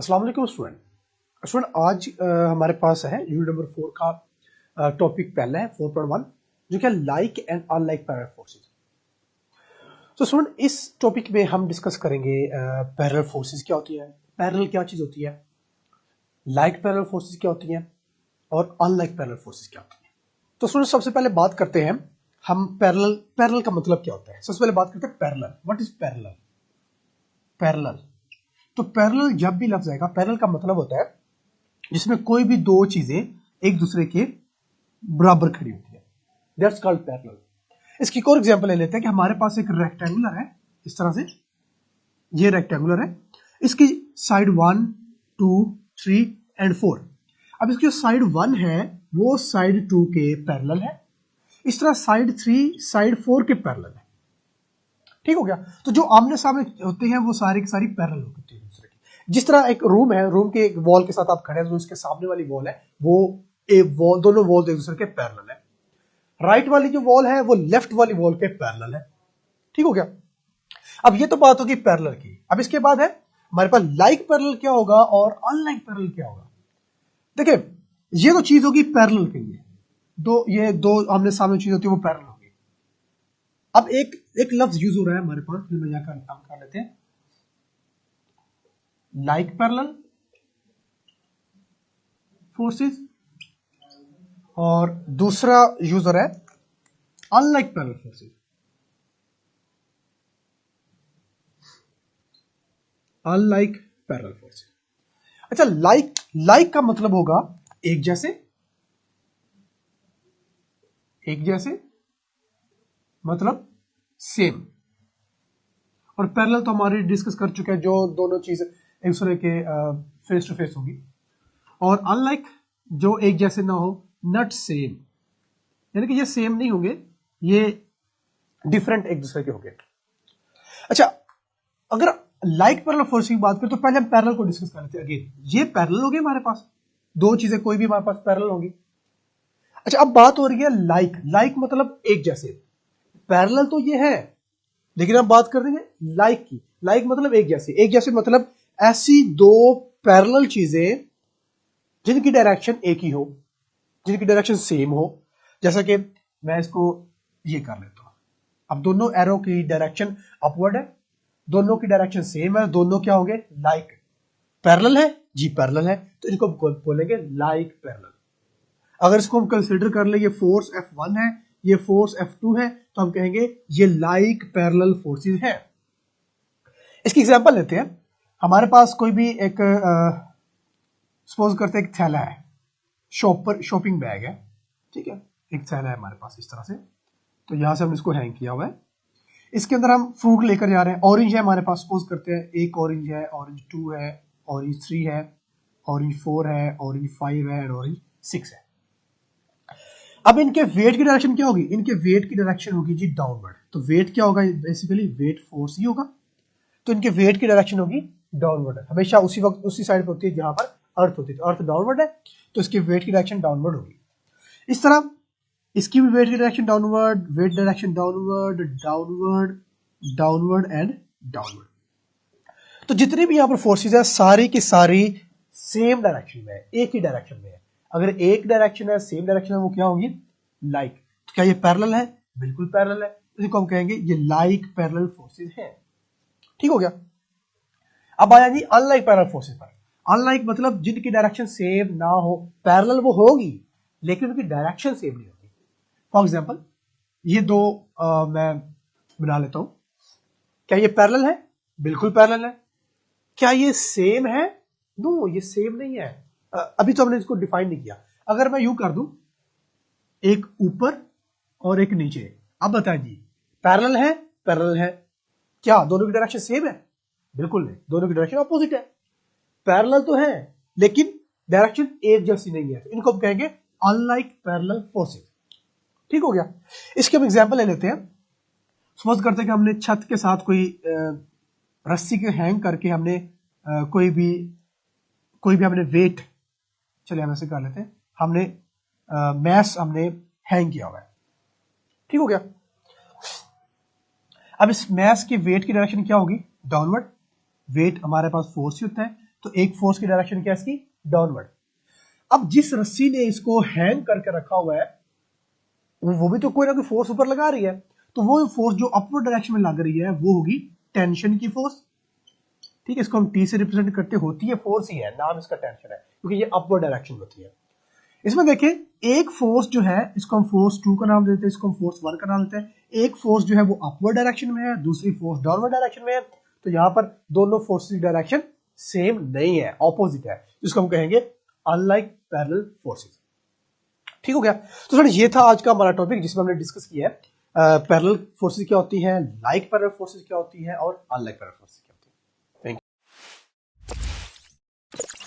अस्सलाम वालेकुम स्टूडेंट आज हमारे पास है यूनिट नंबर 4 का टॉपिक पहला है 4.1 जो कि like and unlike parallel forces. तो स्टूडेंट इस टॉपिक में हम डिस्कस करेंगे पैरेलल फोर्सेस क्या होती है, पैरेलल क्या चीज़ होती है, लाइक पैरेलल फोर्सेस क्या होती हैं और अनलाइक पैरेलल फोर्सेस क्या होती हैं। तो स्टूडेंट सबसे पहले बात करते हैं हम पैरेलल का मतलब क्या होता है। सबसे पहले बात करते हैं parallel. What is parallel? Parallel तो पैरेलल जब भी लफ्ज आएगा, पैरेलल का मतलब होता है जिसमें कोई भी दो चीजें एक दूसरे के बराबर खड़ी होती है, दैट्स कॉल्ड पैरेलल। इसकी एक और एग्जांपल ले लेते हैं कि हमारे पास एक रेक्टेंगुलर है, इस तरह से ये रेक्टेंगुलर है, इसकी साइड 1 2 3 एंड 4। अब इसकी साइड 1 है वो साइड 2 के पैरेलल है, इस तरह साइड 3 साइड 4 के पैरेलल है। ठीक हो गया। तो जो आमने सामने होते हैं वो सारी की सारी पैरेलल होती है दूसरे की। जिस तरह एक रूम है, रूम के एक वॉल के साथ आप खड़े हैं, जो इसके सामने वाली वॉल है वो एक वॉल, दोनों वॉल एक दूसरे के पैरेलल है। राइट वाली जो वॉल है वो लेफ्ट वाली वॉल के पैरेलल है। ठीक हो गया। अब ये तो बात होगी पैरेलल की। अब इसके बाद है हमारे पास लाइक पैरेलल क्या होगा और अनलाइक पैरेलल क्या होगा। देखिए ये तो चीज होगी पैरेलल के लिए, ये दो आमने सामने चीज होती है वो पैरेलल होगी। अब एक लफ्ज यूज हो रहा है हमारे पास, मैं यहां काम कर लेते हैं, लाइक पैरेलल फोर्सेस, और दूसरा यूज हो रहा है unlike parallel forces. Unlike parallel forces. अच्छा, लाइक का मतलब होगा एक जैसे, एक जैसे मतलब सेम, और पैरेलल तो हमारे डिस्कस कर चुके हैं, जो दोनों चीज एक दूसरे के फेस टू फेस होगी। और अनलाइक जो एक जैसे ना हो, नॉट सेम, यानी कि ये सेम नहीं होंगे, ये डिफरेंट एक दूसरे के होंगे। अच्छा, अगर लाइक पैरेलल फोर्स की बात करें तो पहले हम पैरेलल को डिस्कस कर लेते हैं। अगेन ये पैरेलल होगी, हमारे पास दो चीजें कोई भी हमारे पास पैरेलल होंगी। अच्छा, अब बात हो रही है लाइक मतलब एक जैसे। पैरेलल तो ये है, लेकिन अब बात कर रहे हैं लाइक की। लाइक मतलब एक जैसे मतलब ऐसी दो पैरेलल चीजें जिनकी डायरेक्शन एक ही हो, जिनकी डायरेक्शन सेम हो। जैसा कि मैं इसको ये कर लेता हूं, अब दोनों एरो की डायरेक्शन अपवर्ड है, दोनों की डायरेक्शन सेम है, दोनों क्या होंगे लाइक। पैरेलल है जी, पैरेलल है, तो इनको बोलेंगे लाइक पैरेलल। अगर इसको हम कंसीडर कर ले, ये फोर्स F1 है, ये फोर्स F2 है, तो हम कहेंगे ये लाइक पैरेलल फोर्सेस है। इसकी एग्जांपल लेते हैं। हमारे पास कोई भी एक सपोज करते हैं एक थैला है, शॉपिंग बैग है, ठीक है, एक थैला है हमारे पास इस तरह से, तो यहां से हम इसको हैंग किया हुआ है। इसके अंदर हम फ्रूट लेकर जा रहे हैं, ऑरेंज है हमारे पास, सपोज करते हैं एक ऑरेंज है, ऑरेंज 2 है, ऑरेंज 3 है, ऑरेंज 4 है, ऑरेंज 5 है और ऑरेंज 6 है। अब इनके वेट की डायरेक्शन क्या होगी? इनके वेट की डायरेक्शन होगी जी डाउनवर्ड। तो वेट क्या होगा? बेसिकली वेट फोर्स ही होगा, तो इनके वेट की डायरेक्शन होगी डाउनवर्ड। हमेशा उसी वक्त उसी साइड पर होती है जहां पर अर्थ होती है, तो अर्थ डाउनवर्ड है तो इसकी वेट की डायरेक्शन डाउनवर्ड होगी। इस तरह इसकी भी वेट की direction downward, weight direction downward, downward, downward and downward. तो जितनी भी यहां पर फोर्सेस है सारी की सारी सेम डायरेक्शन में है, एक ही डायरेक्शन में है। अगर एक डायरेक्शन है, सेम डायरेक्शन है, वो क्या होगी लाइक। तो क्या ये पैरेलल है? बिल्कुल पैरेलल है, इसको हम कहेंगे ये लाइक पैरेलल फोर्सेस है। ठीक हो गया। अब आया जी अनलाइक पैरेलल फोर्सेस पर। अनलाइक मतलब जिनकी डायरेक्शन सेम ना हो, पैरेलल वो होगी लेकिन उनकी डायरेक्शन सेम नहीं होगी। फॉर एग्जाम्पल ये दो मैं बना लेता हूं। क्या ये पैरेलल है? बिल्कुल पैरेलल है। क्या ये सेम है? नो, ये सेम नहीं है। अभी तो हमने इसको डिफाइन नहीं किया। अगर मैं यूं कर दूं, एक ऊपर और एक नीचे, अब बताएं जी पैरेलल है? पैरेलल है। क्या दोनों की डायरेक्शन सेम है? बिल्कुल नहीं, दोनों की डायरेक्शन अपोजिट है। पैरेलल तो है लेकिन डायरेक्शन एक जैसी नहीं है, तो इनको हम कहेंगे अनलाइक पैरेलल फोर्सेस। ठीक हो गया। इसके हम एग्जांपल ले लेते हैं। सपोज करते हैं कि हमने छत के साथ कोई रस्सी के हैंग करके हमने कोई भी हमने वेट, चलिए हम ऐसे कर लेते हैं, हमने मैस हमने हैंग किया हुआ है। ठीक हो गया। अब इस मैस की वेट की डायरेक्शन क्या होगी? डाउनवर्ड। वेट हमारे पास फोर्स ही होता है, तो एक फोर्स की डायरेक्शन क्या है इसकी, डाउनवर्ड। अब जिस रस्सी ने इसको हैंग करके रखा हुआ है वो भी तो कोई ना कोई फोर्स ऊपर लगा रही है, तो वो फोर्स जो अपवर्ड डायरेक्शन में लग रही है वो होगी टेंशन की फोर्स। ठीक है, इसको हम टी से रिप्रेजेंट करते, होती है फोर्स ही है, नाम इसका टेंशन है क्योंकि ये अपवर्ड डायरेक्शन में होती है। इसमें देखें एक फोर्स जो है इसको हम फोर्स 2 का नाम देते हैं, इसको हम फोर्स 1 का नाम देते हैं। एक फोर्स जो है वो अपवर्ड डायरेक्शन में है, दूसरी फोर्स डाउनवर्ड डायरेक्शन में है। तो यहाँ पर दोनों फोर्सेस की डायरेक्शन सेम नहीं है, ऑपोजिट है, जिसको हम कहेंगे अनलाइक पैरेलल फोर्सेस। ठीक हो गया। तो सर ये था आज का हमारा टॉपिक जिसमें हमने डिस्कस किया है पैरेलल फोर्सेस क्या होती हैं, लाइक पैरेलल फोर्सेस क्या होती हैं और अनलाइक पैरेलल फोर्सेस क्या होती हैं। Thank you.